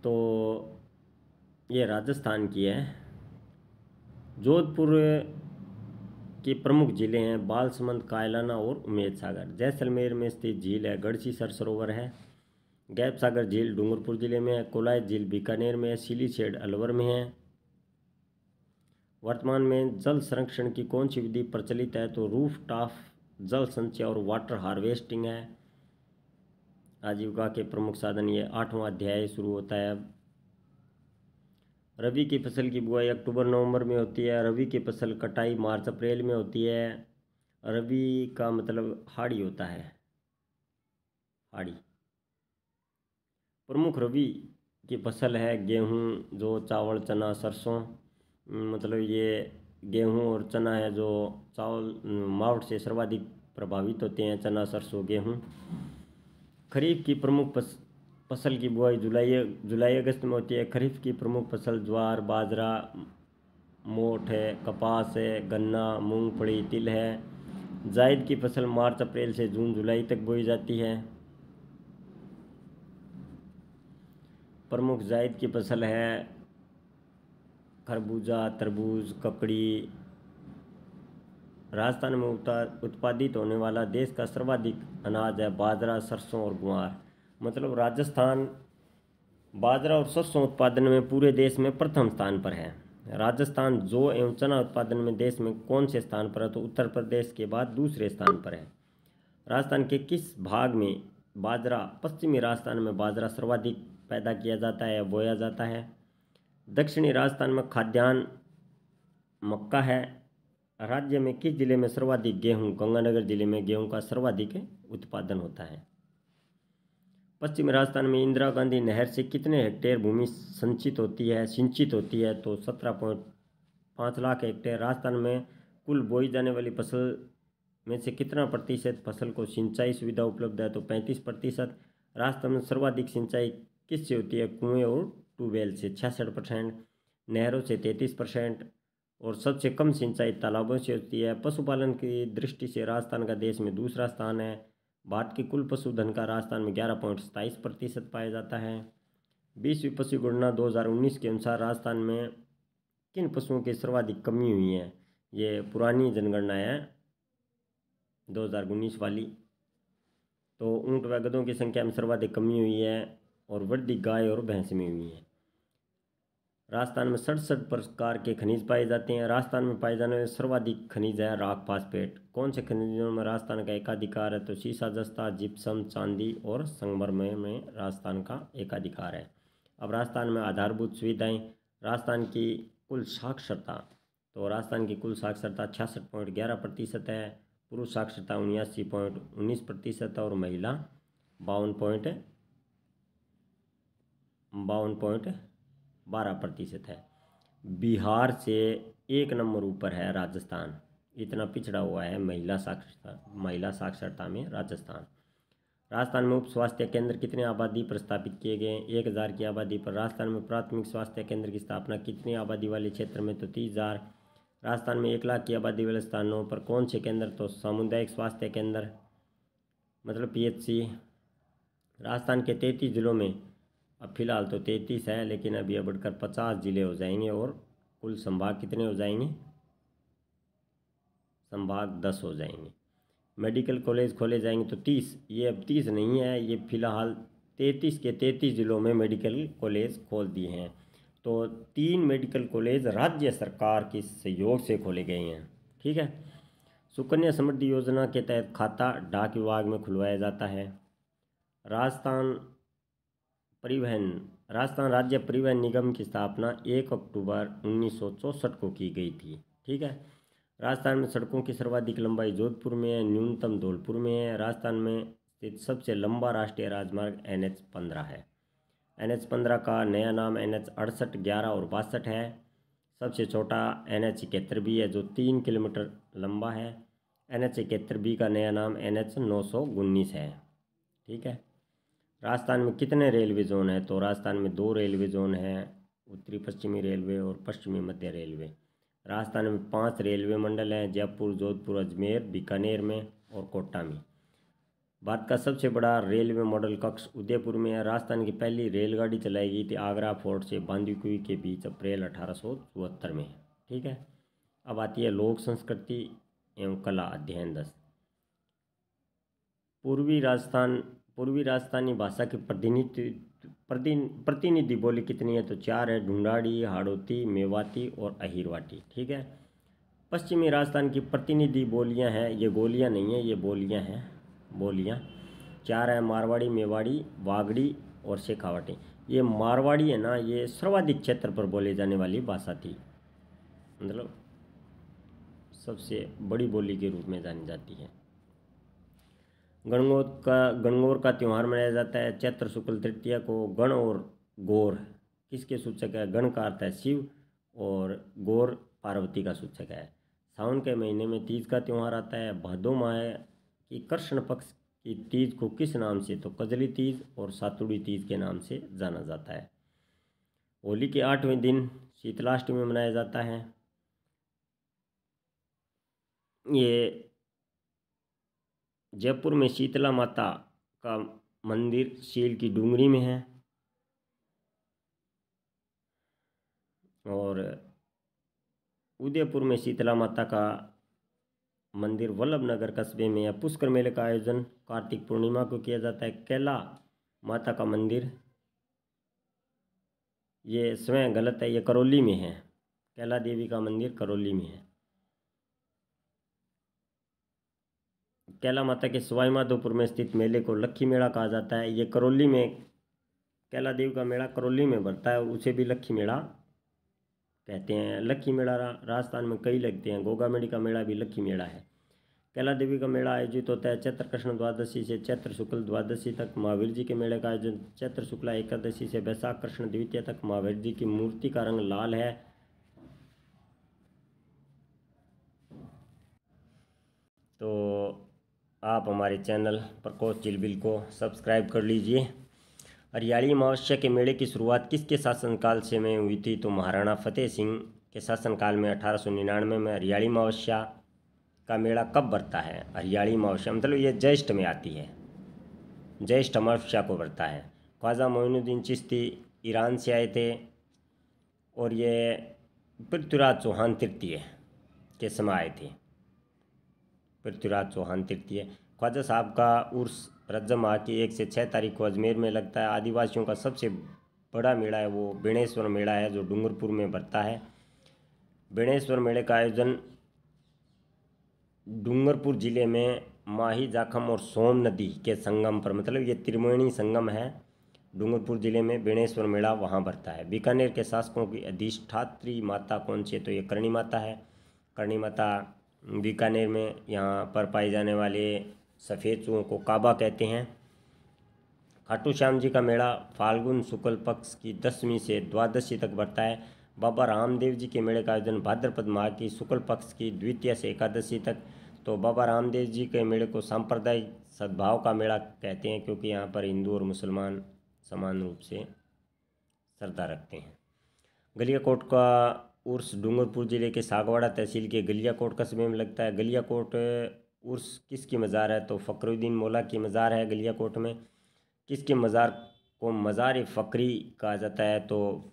तो ये राजस्थान की है। जोधपुर की प्रमुख झीलें हैं बालसमंद, कायलाना और उमेद सागर। जैसलमेर में स्थित झील है गढ़सीसर सरोवर है। गैप सागर झील डूंगरपुर जिले में है। कोलायत झील बीकानेर में है। सिलीशेड अलवर में है। वर्तमान में जल संरक्षण की कौन सी विधि प्रचलित है? तो रूफ टॉप जल संचय और वाटर हार्वेस्टिंग है। आजीविका के प्रमुख साधन ये 8वां अध्याय शुरू होता है अब। रबी की फसल की बुआई अक्टूबर-नवंबर में होती है। रबी की फसल कटाई मार्च-अप्रैल में होती है। रबी का मतलब हाड़ी होता है। हाड़ी प्रमुख रबी की फसल है गेहूँ, जौ, चावल, चना, सरसों। मतलब ये गेहूँ और चना है जो चावल मावट से सर्वाधिक प्रभावित होते हैं। चना, सरसों, गेहूँ। खरीफ की प्रमुख फसल की बुआई जुलाई अगस्त में होती है। खरीफ की प्रमुख फसल ज्वार, बाजरा, मोठ है, कपास है, गन्ना, मूंगफली, तिल है। जायद की फसल मार्च अप्रैल से जून जुलाई तक बोई जाती है। प्रमुख जायद की फसल है खरबूजा, तरबूज, ककड़ी। राजस्थान में उत्पादित होने वाला देश का सर्वाधिक अनाज है बाजरा, सरसों और ग्वार। मतलब राजस्थान बाजरा और सरसों उत्पादन में पूरे देश में प्रथम स्थान पर है। राजस्थान जौ एवं चना उत्पादन में देश में कौन से स्थान पर है? तो उत्तर प्रदेश के बाद दूसरे स्थान पर है। राजस्थान के किस भाग में बाजरा? पश्चिमी राजस्थान में बाजरा सर्वाधिक पैदा किया जाता है, बोया जाता है। दक्षिणी राजस्थान में खाद्यान्न मक्का है। राज्य में किस जिले में सर्वाधिक गेहूं? गंगानगर जिले में गेहूं का सर्वाधिक उत्पादन होता है। पश्चिमी राजस्थान में इंदिरा गांधी नहर से कितने हेक्टेयर भूमि सिंचित होती है? तो 17.5 लाख हेक्टेयर। राजस्थान में कुल बोई जाने वाली फसल में से कितना प्रतिशत फसल को सिंचाई सुविधा उपलब्ध है? तो 35%। राजस्थान में सर्वाधिक सिंचाई किससे होती है? कुएं और ट्यूबवेल से 66%, नहरों से 33% और सबसे कम सिंचाई तालाबों से होती है। पशुपालन की दृष्टि से राजस्थान का देश में दूसरा स्थान है। भारत के कुल पशुधन का राजस्थान में 11.27% पाया जाता है। 20वीं पशु गणना 2019 के अनुसार राजस्थान में किन पशुओं की सर्वाधिक कमी हुई है? ये पुरानी जनगणना है 2019 वाली। तो ऊंट व गधों की संख्या में सर्वाधिक कमी हुई है और वृद्धि गाय और भैंस में हुई है। राजस्थान में 67 प्रकार के खनिज पाए जाते हैं। राजस्थान में पाए जाने वाले सर्वाधिक खनिज है राख फास्फेट। कौन से खनिजों में राजस्थान का एकाधिकार है? तो सीसा, जस्ता, जिप्सम, चांदी और संगमरमर में राजस्थान का एकाधिकार है। अब राजस्थान में आधारभूत सुविधाएं। राजस्थान की कुल साक्षरता, तो राजस्थान की कुल साक्षरता 66.11% है। पुरुष साक्षरता 79.19% और महिला 52.12% है। बिहार से 1 नंबर ऊपर है राजस्थान, इतना पिछड़ा हुआ है महिला साक्षरता में राजस्थान। राजस्थान में उप स्वास्थ्य केंद्र कितने आबादी पर स्थापित किए गए हैं? 1000 की आबादी पर। राजस्थान में प्राथमिक स्वास्थ्य केंद्र की स्थापना कितनी आबादी वाले क्षेत्र में? तो 30,000। राजस्थान में 1 लाख की आबादी वाले स्थानों पर कौन से केंद्र? तो सामुदायिक स्वास्थ्य केंद्र मतलब PHC। राजस्थान के 33 जिलों में, अब फिलहाल तो 33 है लेकिन अभी बढ़कर 50 जिले हो जाएंगे और कुल संभाग कितने हो जाएंगे? संभाग 10 हो जाएंगे। मेडिकल कॉलेज खोले जाएंगे तो 30, ये अब 30 नहीं है, ये फिलहाल 33 के 33 जिलों में मेडिकल कॉलेज खोल दिए हैं। तो 3 मेडिकल कॉलेज राज्य सरकार के सहयोग से खोले गए हैं। ठीक है। सुकन्या समृद्धि योजना के तहत खाता डाक विभाग में खुलवाया जाता है। राजस्थान राज्य परिवहन निगम की स्थापना 1 अक्टूबर 1964 को की गई थी। ठीक है। राजस्थान में सड़कों की सर्वाधिक लंबाई जोधपुर में है, न्यूनतम धौलपुर में है। राजस्थान में स्थित सबसे लंबा राष्ट्रीय राजमार्ग NH-15 है। NH-15 का नया नाम NH-68, 11 और 62 है। सबसे छोटा NH-71 भी है जो 3 किलोमीटर लंबा है। NH-71B का नया नाम NH-919 है। ठीक है। राजस्थान में कितने रेलवे जोन हैं? तो राजस्थान में 2 रेलवे जोन हैं, उत्तरी पश्चिमी रेलवे और पश्चिमी मध्य रेलवे। राजस्थान में 5 रेलवे मंडल हैं, जयपुर, जोधपुर, अजमेर, बीकानेर में और कोटा में। भारत का सबसे बड़ा रेलवे मॉडल कक्ष उदयपुर में है। राजस्थान की पहली रेलगाड़ी चलाई गई थी आगरा फोर्ट से बांदीकुई के बीच अप्रैल 1874 में। ठीक है। अब आती है लोक संस्कृति एवं कला अध्ययन 10। पूर्वी राजस्थानी भाषा की प्रतिनिधि बोली कितनी है? तो 4 है, ढूंढाड़ी, हाड़ौती, मेवाती और अहिरवाटी। ठीक है। पश्चिमी राजस्थान की प्रतिनिधि बोलियां हैं, ये गोलियां नहीं है, ये बोलियां हैं, बोलियां 4 है, मारवाड़ी, मेवाड़ी, वागड़ी और शेखावटी। ये मारवाड़ी है ना, ये सर्वाधिक क्षेत्र पर बोले जाने वाली भाषा थी, मतलब सबसे बड़ी बोली के रूप में जानी जाती है। गणगौर का त्यौहार मनाया जाता है चैत्र शुक्ल तृतीया को। गण और गौर किसके सूचक है? गण का अर्थ है शिव और गौर पार्वती का सूचक है। सावन के महीने में तीज का त्यौहार आता है। भादो माह की कृष्ण पक्ष की तीज को किस नाम से? तो कजली तीज और सातुड़ी तीज के नाम से जाना जाता है। होली के 8वें दिन शीतलाष्टमी मनाया जाता है। ये जयपुर में शीतला माता का मंदिर सील की डूंगरी में है और उदयपुर में शीतला माता का मंदिर वल्लभनगर कस्बे में है। पुष्कर मेले का आयोजन कार्तिक पूर्णिमा को किया जाता है। कैला माता का मंदिर ये स्वयं गलत है, ये करौली में है। कैला देवी का मंदिर करौली में है। कैला माता के सवाई माधोपुर में स्थित मेले को लक्खी मेला कहा जाता है। ये करौली में, कैला देवी का मेला करौली में बढ़ता है और उसे भी लक्खी मेला कहते हैं। लक्खी मेला राजस्थान में कई लगते हैं। गोगा मेड़ी का मेला भी लक्खी मेला है। कैला देवी का मेला आयोजित होता है चैत्र कृष्ण द्वादशी से चैत्र शुक्ल द्वादशी तक। महावीर जी के मेले का आयोजन चैत्र शुक्ला एकादशी से वैशाख कृष्ण द्वितीया तक। महावीर जी की मूर्ति का रंग लाल है। तो आप हमारे चैनल प्रकोष्ठ चिलबिल को सब्सक्राइब कर लीजिए। हरियाली अमावस्या के मेले की शुरुआत किसके शासनकाल से में हुई थी? तो महाराणा फतेह सिंह के शासनकाल में 1899 में। हरियाली अमावस्या का मेला कब बढ़ता है? हरियाली अमावस्या मतलब ये ज्येष्ठ में आती है, ज्येष्ठ अमावस्या को बढ़ता है। ख्वाजा मोइनुद्दीन चिश्ती ईरान से आए थे और ये पृथ्वीराज चौहान तृतीय के समय आए थे। पृथ्वीराज चौहान तृतीय। ख्वाजा साहब का उर्स रज्जब माह की 1 से 6 तारीख को अजमेर में लगता है। आदिवासियों का सबसे बड़ा मेला है वो बेणेश्वर मेला है, जो डूंगरपुर में बढ़ता है। बेणेश्वर मेले का आयोजन डूंगरपुर जिले में माही जाखम और सोम नदी के संगम पर, मतलब ये त्रिवेणी संगम है डूंगरपुर जिले में। बेणेश्वर मेला वहाँ बढ़ता है। बीकानेर के शासकों की अधिष्ठात्री माता कौन सी है? तो ये करणी माता है। करणी माता बीकानेर में, यहाँ पर पाए जाने वाले सफ़ेद चूहों को काबा कहते हैं। खाटू श्याम जी का मेला फाल्गुन शुक्ल पक्ष की 10वीं से द्वादशी तक बढ़ता है। बाबा रामदेव जी के मेले का आयोजन भाद्रपद माह की शुक्ल पक्ष की द्वितीया से एकादशी तक। तो बाबा रामदेव जी के मेले को सांप्रदायिक सद्भाव का मेला कहते हैं, क्योंकि यहाँ पर हिंदू और मुसलमान समान रूप से श्रद्धा रखते हैं। गलियाकोट का उर्स डूंगरपुर जिले के सागवाड़ा तहसील के गलियाकोट कस्बे में लगता है। गलियाकोट उर्स किसकी मज़ार है? तो फ़खरुद्दीन मौला की मज़ार है गलियाकोट में। किसके मज़ार को मज़ार फ़करी कहा जाता है? तो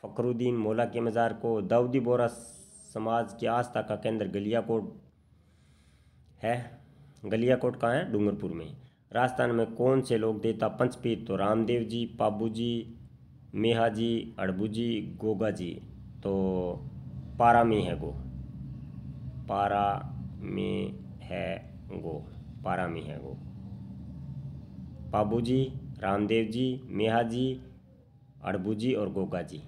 फ़खरुद्दीन मौला के मज़ार को। दाऊदी बोहरा समाज की आस्था का केंद्र गलियाकोट है। गलियाकोट कहाँ है? डूंगरपुर में। राजस्थान में कौन से लोग देवता पंचपीठ? तो रामदेव जी, पाबू जी, मेहा जी, अड़बू जी, गोगा जी। तो पारा में है गो, पारा में है गो, पारा में है गो। पाबू जी, रामदेव जी, मेहा जी, अड़बू जी और गोगा जी।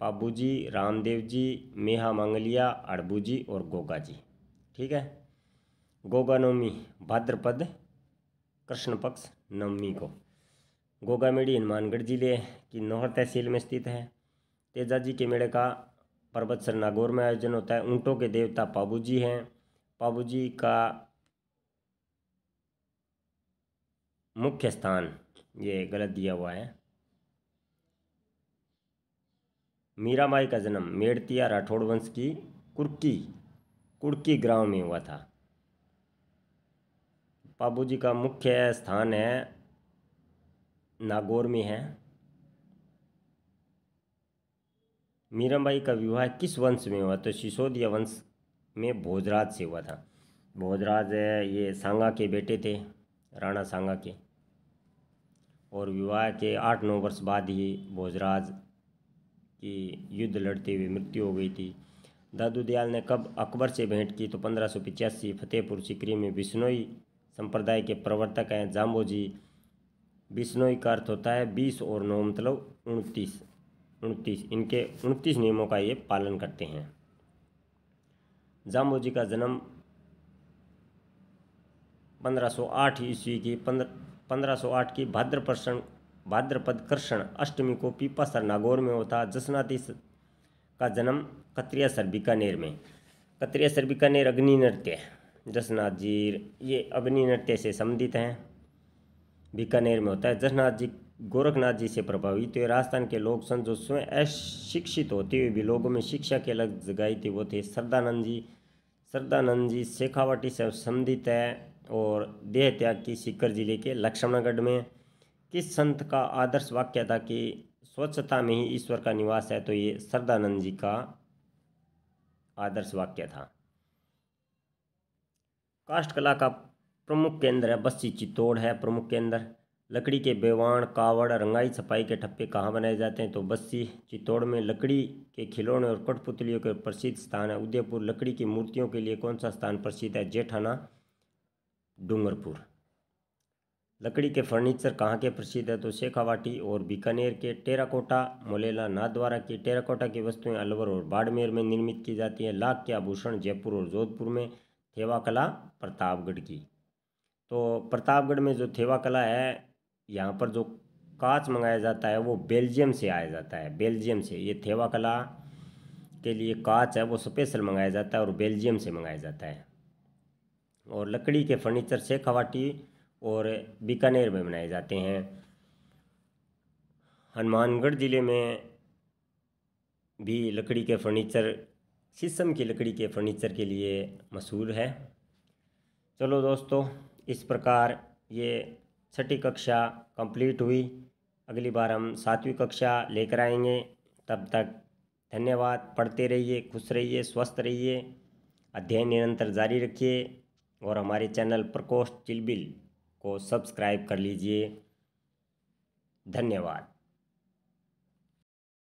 पाबू जी, रामदेव जी, मेहा मंगलिया, अड़बू जी और गोगा जी। ठीक है। गोगा नवमी भाद्रपद कृष्ण पक्ष नवमी को। गोगामेड़ी हनुमानगढ़ जिले की नौहर तहसील में स्थित है। तेजाजी के मेले का पर्वतसर नागौर में आयोजन होता है। ऊँटों के देवता पाबू जी हैं। पाबू जी का मुख्य स्थान, ये गलत दिया हुआ है। मीराबाई का जन्म मेड़तिया राठौड़ वंश की कुड़की गांव में हुआ था। पाबू जी का मुख्य स्थान है नागौर में है। मीराबाई का विवाह किस वंश में हुआ? तो सिसोदिया वंश में भोजराज से हुआ था। भोजराज ये सांगा के बेटे थे, राणा सांगा के। और विवाह के 8-9 वर्ष बाद ही भोजराज की युद्ध लड़ते हुए मृत्यु हो गई थी। दादू दयाल ने कब अकबर से भेंट की? तो 1585 फतेहपुर सीकरी में। बिश्नोई संप्रदाय के प्रवर्तक हैं जाम्बो जी। बिश्नोई का अर्थ होता है 20 और 9 मतलब 29। इनके 29 नियमों का ये पालन करते हैं। जाम्बो जी का जन्म 1508 ईस्वी की 1508 की भाद्रपद कृष्ण अष्टमी को पीपासर नागौर में होता। जसनाती का जन्म कत्रियासर बीकानेर में। कत्रियासर बीकानेर अग्नि नृत्य, जसनाथ जी ये अग्नि नृत्य से संबंधित हैं, बीकानेर में होता है। जसनाथ जी गोरखनाथ जी से प्रभावित हुए। राजस्थान के लोक संत जो स्वयं अशिक्षित होते हुए भी लोगों में शिक्षा की अलग जगाई थी वो थे श्रद्धानंद जी। श्रद्धानंद जी शेखावाटी से संबंधित है। और देह त्याग की सीकर जिले के लक्ष्मणगढ़ में। किस संत का आदर्श वाक्य था कि स्वच्छता में ही ईश्वर का निवास है? तो ये श्रद्धानंद जी का आदर्श वाक्य था। काष्ठ कला का प्रमुख केंद्र है बस्सी चित्तौड़ है प्रमुख केंद्र। लकड़ी के बेवाण, कावड़, रंगाई छपाई के ठप्पे कहाँ बनाए जाते हैं? तो बस्सी, चित्तौड़ में। लकड़ी के खिलौने और कठपुतलियों के प्रसिद्ध स्थान है उदयपुर। लकड़ी की मूर्तियों के लिए कौन सा स्थान प्रसिद्ध है? जेठाना, डूंगरपुर। लकड़ी के फर्नीचर कहाँ के प्रसिद्ध है? तो शेखावाटी और बीकानेर के। टेराकोटा, मोलेला नाथद्वारा की। टेराकोटा की वस्तुएं अलवर और बाड़मेर में निर्मित की जाती हैं। लाख के आभूषण जयपुर और जोधपुर में। थेवा कला प्रतापगढ़ की। तो प्रतापगढ़ में जो थेवा कला है, यहाँ पर जो कांच मंगाया जाता है वो बेल्जियम से आया जाता है, बेल्जियम से। ये थेवा कला के लिए कांच है वो स्पेशल मंगाया जाता है और बेल्जियम से मंगाया जाता है। और लकड़ी के फर्नीचर शेखावाटी और बीकानेर में बनाए जाते हैं। हनुमानगढ़ ज़िले में भी लकड़ी के फर्नीचर, शीशम की लकड़ी के फर्नीचर के लिए मशहूर है। चलो दोस्तों, इस प्रकार ये 6ठी कक्षा कंप्लीट हुई। अगली बार हम 7वीं कक्षा लेकर आएंगे। तब तक धन्यवाद। पढ़ते रहिए, खुश रहिए, स्वस्थ रहिए, अध्ययन निरंतर जारी रखिए और हमारे चैनल प्रकोष्ठ चिलबिल को सब्सक्राइब कर लीजिए। धन्यवाद।